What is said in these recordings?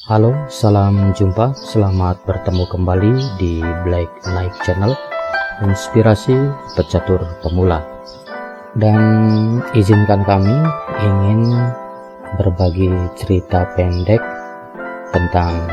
Halo, salam jumpa. Selamat bertemu kembali di Black Knight Channel, inspirasi pecatur pemula. Dan izinkan kami ingin berbagi cerita pendek tentang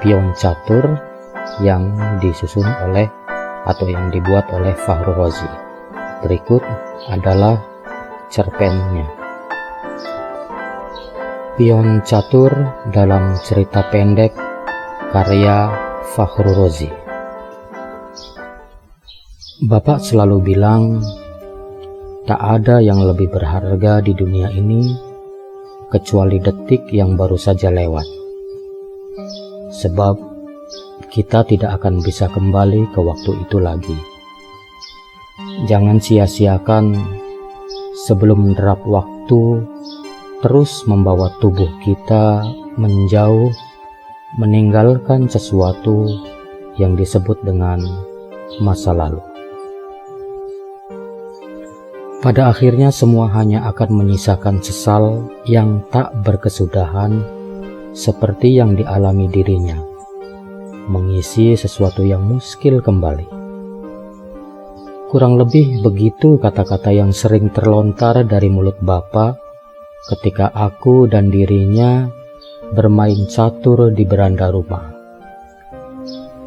pion catur yang disusun oleh atau yang dibuat oleh Fakhrul Razi. Berikut adalah cerpennya. Pion catur dalam cerita pendek karya Fakhrul Razi. Bapak selalu bilang, tak ada yang lebih berharga di dunia ini kecuali detik yang baru saja lewat. Sebab kita tidak akan bisa kembali ke waktu itu lagi. Jangan sia-siakan sebelum menerap waktu terus membawa tubuh kita menjauh, meninggalkan sesuatu yang disebut dengan masa lalu. Pada akhirnya semua hanya akan menyisakan sesal yang tak berkesudahan seperti yang dialami dirinya, mengisi sesuatu yang muskil kembali. Kurang lebih begitu kata-kata yang sering terlontar dari mulut Bapak ketika aku dan dirinya bermain catur di beranda rumah.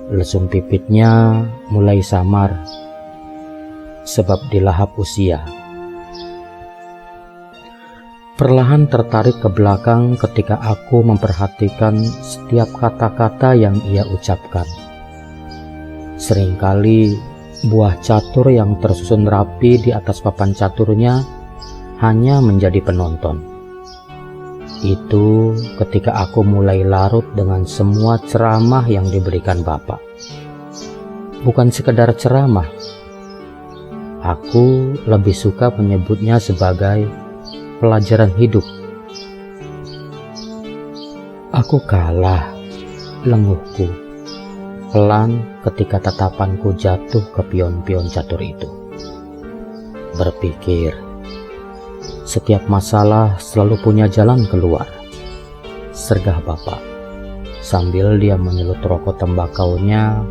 Lesung pipitnya mulai samar, sebab dilahap usia. Perlahan tertarik ke belakang ketika aku memperhatikan setiap kata-kata yang ia ucapkan. Seringkali buah catur yang tersusun rapi di atas papan caturnya hanya menjadi penonton. Itu ketika aku mulai larut dengan semua ceramah yang diberikan Bapak. Bukan sekedar ceramah, aku lebih suka menyebutnya sebagai pelajaran hidup. Aku kalah, lenguhku, pelan ketika tatapanku jatuh ke pion-pion catur itu. Berpikir, setiap masalah selalu punya jalan keluar, sergah Bapak, sambil dia menyelut rokok tembakaunya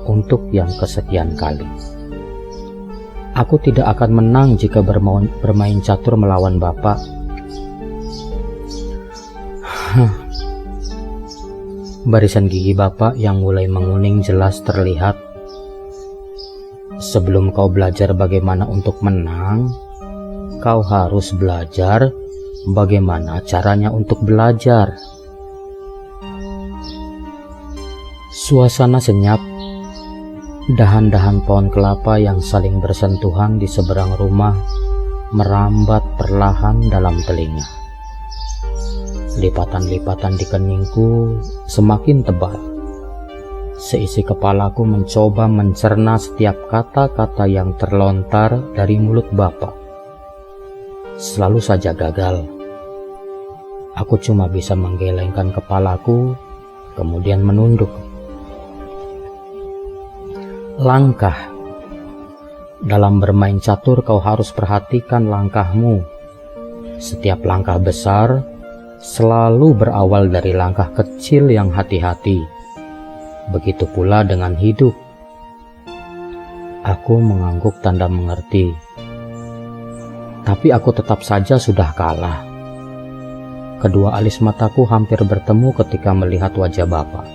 untuk yang kesekian kali. Aku tidak akan menang jika bermain catur melawan Bapak. Barisan gigi Bapak yang mulai menguning jelas terlihat. Sebelum kau belajar bagaimana untuk menang, kau harus belajar bagaimana caranya untuk belajar. Suasana senyap, dahan-dahan pohon kelapa yang saling bersentuhan di seberang rumah merambat perlahan dalam telinga. Lipatan-lipatan di keningku semakin tebal. Seisi kepalaku mencoba mencerna setiap kata-kata yang terlontar dari mulut Bapak. Selalu saja gagal. Aku cuma bisa menggelengkan kepalaku, kemudian menunduk. Langkah. Dalam bermain catur kau harus perhatikan langkahmu. Setiap langkah besar selalu berawal dari langkah kecil yang hati-hati. Begitu pula dengan hidup. Aku mengangguk tanda mengerti. Tapi aku tetap saja sudah kalah. Kedua alis mataku hampir bertemu ketika melihat wajah Bapak.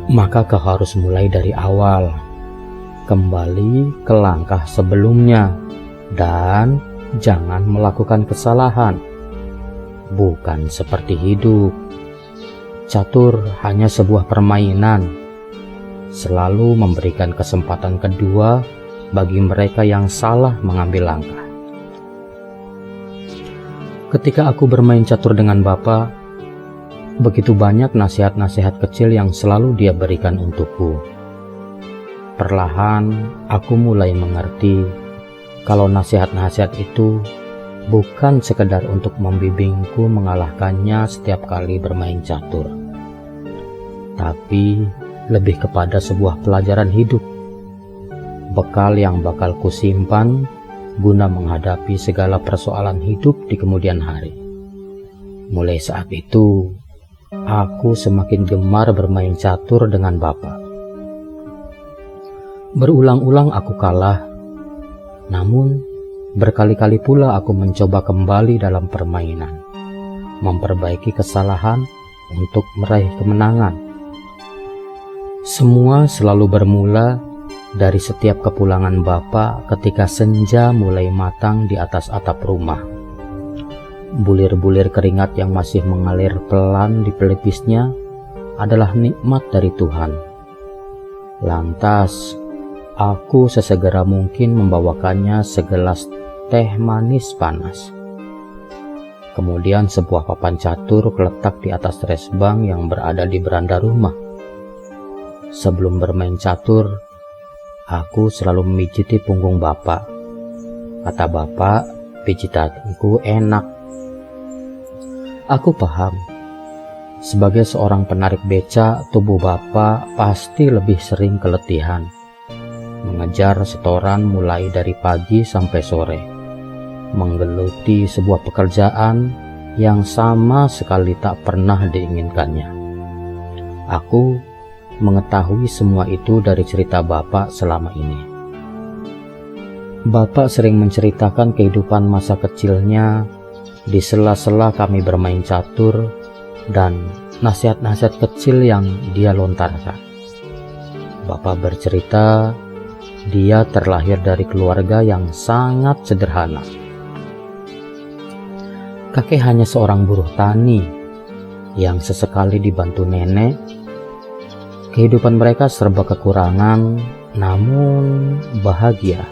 Maka kau harus mulai dari awal, kembali ke langkah sebelumnya, dan jangan melakukan kesalahan. Bukan seperti hidup. Catur hanya sebuah permainan, selalu memberikan kesempatan kedua bagi mereka yang salah mengambil langkah. Ketika aku bermain catur dengan Bapak, begitu banyak nasihat-nasihat kecil yang selalu dia berikan untukku. Perlahan aku mulai mengerti kalau nasihat-nasihat itu bukan sekedar untuk membimbingku mengalahkannya setiap kali bermain catur, tapi lebih kepada sebuah pelajaran hidup. Bekal yang bakal kusimpan guna menghadapi segala persoalan hidup di kemudian hari. Mulai saat itu, aku semakin gemar bermain catur dengan Bapak. Berulang-ulang aku kalah, namun berkali-kali pula aku mencoba kembali dalam permainan, memperbaiki kesalahan untuk meraih kemenangan. Semua selalu bermula dari setiap kepulangan Bapak ketika senja mulai matang di atas atap rumah. Bulir-bulir keringat yang masih mengalir pelan di pelipisnya adalah nikmat dari Tuhan. Lantas, aku sesegera mungkin membawakannya segelas teh manis panas. Kemudian sebuah papan catur letak di atas resbang yang berada di beranda rumah. Sebelum bermain catur, aku selalu memijiti punggung Bapak. Kata Bapak, pijitanku enak. Aku paham, sebagai seorang penarik beca, tubuh Bapak pasti lebih sering keletihan, mengejar setoran mulai dari pagi sampai sore, menggeluti sebuah pekerjaan yang sama sekali tak pernah diinginkannya. Aku mengetahui semua itu dari cerita Bapak selama ini. Bapak sering menceritakan kehidupan masa kecilnya di sela-sela kami bermain catur dan nasihat-nasihat kecil yang dia lontarkan. Bapak bercerita dia terlahir dari keluarga yang sangat sederhana. Kakek hanya seorang buruh tani yang sesekali dibantu nenek. Kehidupan mereka serba kekurangan, namun bahagia.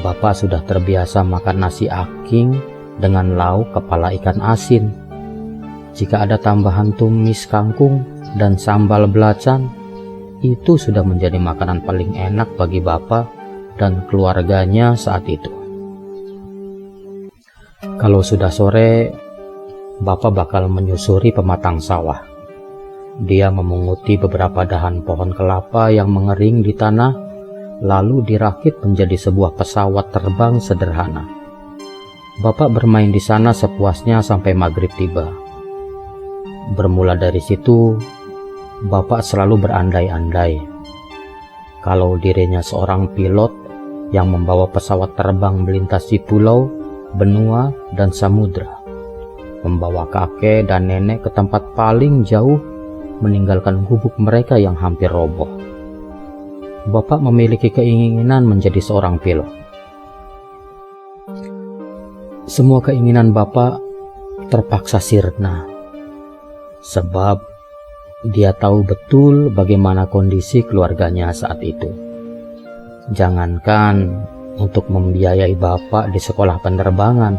Bapak sudah terbiasa makan nasi aking dengan lauk kepala ikan asin. Jika ada tambahan tumis kangkung dan sambal belacan, itu sudah menjadi makanan paling enak bagi Bapak dan keluarganya saat itu. Kalau sudah sore, Bapak bakal menyusuri pematang sawah. Dia memunguti beberapa dahan pohon kelapa yang mengering di tanah, lalu dirakit menjadi sebuah pesawat terbang sederhana. Bapak bermain di sana sepuasnya sampai maghrib tiba. Bermula dari situ, Bapak selalu berandai-andai kalau dirinya seorang pilot yang membawa pesawat terbang melintasi pulau, benua, dan samudra, membawa kakek dan nenek ke tempat paling jauh, meninggalkan gubuk mereka yang hampir roboh. Bapak memiliki keinginan menjadi seorang pilot. Semua keinginan Bapak terpaksa sirna, sebab dia tahu betul bagaimana kondisi keluarganya saat itu. Jangankan untuk membiayai Bapak di sekolah penerbangan,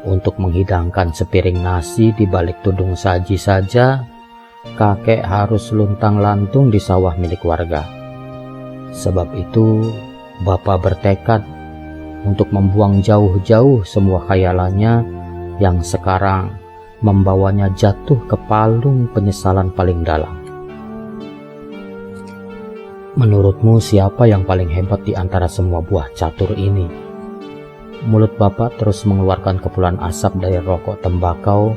untuk menghidangkan sepiring nasi di balik tudung saji saja, kakek harus luntang-lantung di sawah milik warga. Sebab itu, Bapak bertekad untuk membuang jauh-jauh semua khayalannya yang sekarang membawanya jatuh ke palung penyesalan paling dalam. Menurutmu siapa yang paling hebat di antara semua buah catur ini? Mulut Bapak terus mengeluarkan kepulan asap dari rokok tembakau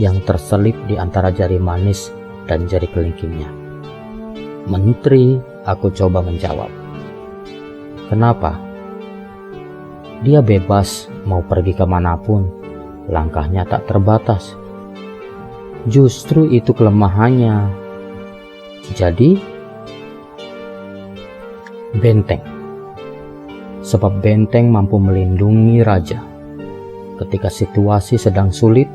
yang terselip di antara jari manis dan jari kelingkingnya. Menteri, aku coba menjawab. Kenapa? Dia bebas mau pergi kemanapun, langkahnya tak terbatas. Justru itu kelemahannya. Jadi, benteng. Sebab benteng mampu melindungi raja. Ketika situasi sedang sulit,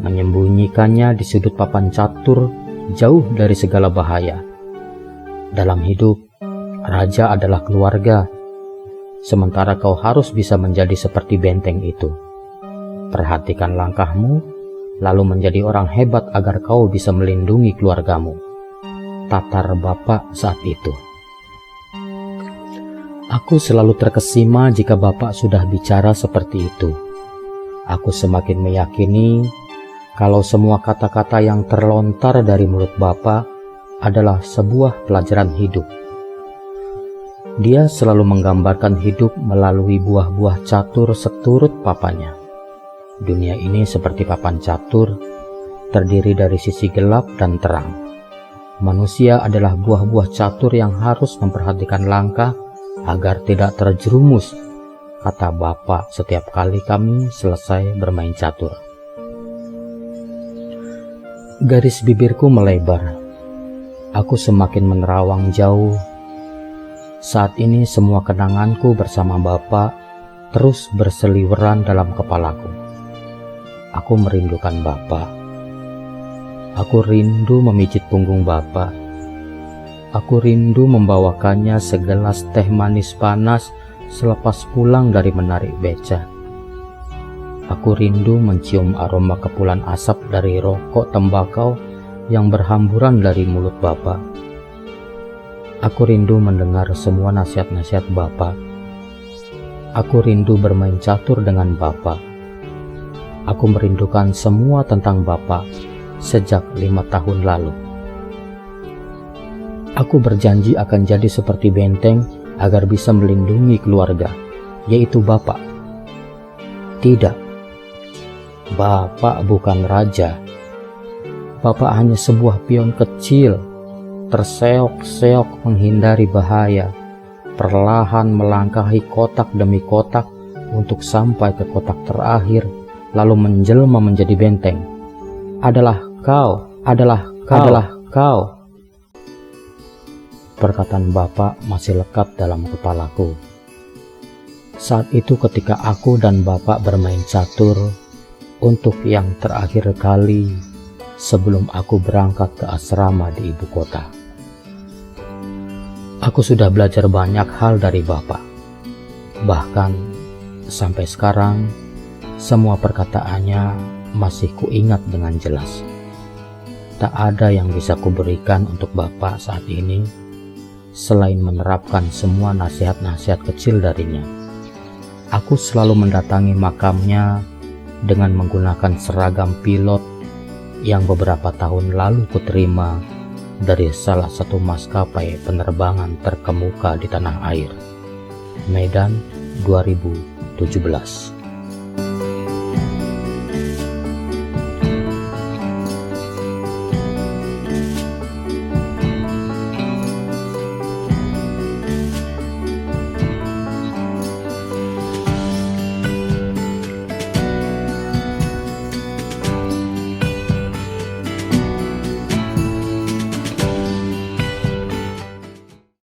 menyembunyikannya di sudut papan catur jauh dari segala bahaya. Dalam hidup, raja adalah keluarga. Sementara kau harus bisa menjadi seperti benteng itu. Perhatikan langkahmu, lalu menjadi orang hebat agar kau bisa melindungi keluargamu. Tatar Bapak saat itu. Aku selalu terkesima jika Bapak sudah bicara seperti itu. Aku semakin meyakini kalau semua kata-kata yang terlontar dari mulut Bapak adalah sebuah pelajaran hidup. Dia selalu menggambarkan hidup melalui buah-buah catur seturut papanya. Dunia ini seperti papan catur, terdiri dari sisi gelap dan terang. Manusia adalah buah-buah catur yang harus memperhatikan langkah agar tidak terjerumus, kata Bapak setiap kali kami selesai bermain catur. Garis bibirku melebar. Aku semakin menerawang jauh. Saat ini semua kenanganku bersama Bapak terus berseliweran dalam kepalaku. Aku merindukan Bapak. Aku rindu memijit punggung Bapak. Aku rindu membawakannya segelas teh manis panas selepas pulang dari menarik beca. Aku rindu mencium aroma kepulan asap dari rokok tembakau yang berhamburan dari mulut Bapak. Aku rindu mendengar semua nasihat-nasihat Bapak. Aku rindu bermain catur dengan Bapak. Aku merindukan semua tentang Bapak sejak 5 tahun lalu. Aku berjanji akan jadi seperti benteng agar bisa melindungi keluarga, yaitu Bapak. Tidak, Bapak bukan raja. Bapak hanya sebuah pion kecil, terseok-seok menghindari bahaya, perlahan melangkahi kotak demi kotak untuk sampai ke kotak terakhir, lalu menjelma menjadi benteng. Adalah kau, adalah kau. Perkataan Bapak masih lekat dalam kepalaku. Saat itu ketika aku dan Bapak bermain catur untuk yang terakhir kali sebelum aku berangkat ke asrama di ibu kota. Aku sudah belajar banyak hal dari Bapak. Bahkan sampai sekarang semua perkataannya masih kuingat dengan jelas. Tak ada yang bisa kuberikan untuk Bapak saat ini selain menerapkan semua nasihat-nasihat kecil darinya. Aku selalu mendatangi makamnya dengan menggunakan seragam pilot yang beberapa tahun lalu kuterima dari salah satu maskapai penerbangan terkemuka di tanah air. Medan, 2017.